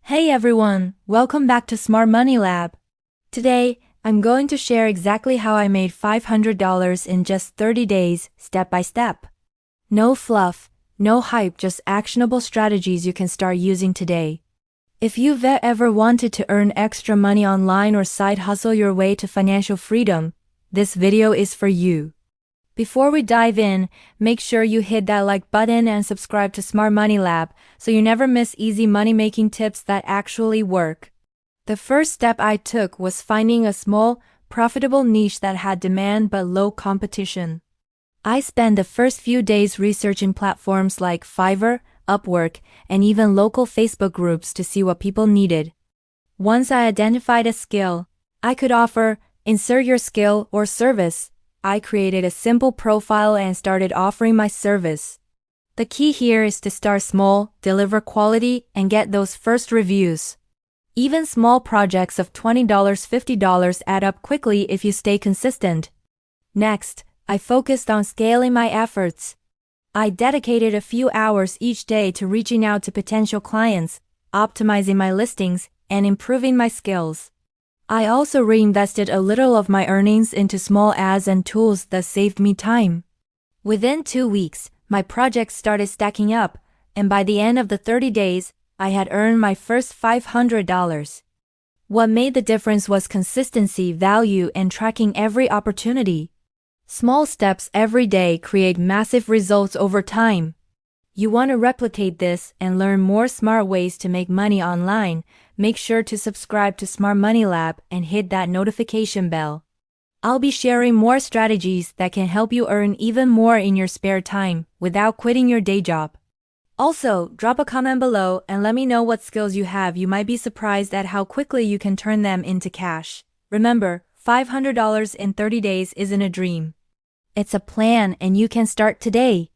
Hey everyone, welcome back to Smart Money Lab. Today, I'm going to share exactly how I made $500 in just 30 days, step by step. No fluff, no hype, just actionable strategies you can start using today. If you've ever wanted to earn extra money online or side hustle your way to financial freedom, this video is for you. Before we dive in, make sure you hit that like button and subscribe to Smart Money Lab so you never miss easy money-making tips that actually work. The first step I took was finding a small, profitable niche that had demand but low competition. I spent the first few days researching platforms like Fiverr, Upwork, and even local Facebook groups to see what people needed. Once I identified a skill I could offer, insert your skill or service, I created a simple profile and started offering my service. The key here is to start small, deliver quality, and get those first reviews. Even small projects of $20, $50 add up quickly if you stay consistent. Next, I focused on scaling my efforts. I dedicated a few hours each day to reaching out to potential clients, optimizing my listings, and improving my skills. I also reinvested a little of my earnings into small ads and tools that saved me time. Within 2 weeks, my projects started stacking up, and by the end of the 30 days, I had earned my first $500. What made the difference was consistency, value, and tracking every opportunity. Small steps every day create massive results over time. You want to replicate this and learn more smart ways to make money online, make sure to subscribe to Smart Money Lab and hit that notification bell. I'll be sharing more strategies that can help you earn even more in your spare time without quitting your day job. Also, drop a comment below and let me know what skills you have. You might be surprised at how quickly you can turn them into cash. Remember, $500 in 30 days isn't a dream. It's a plan and you can start today.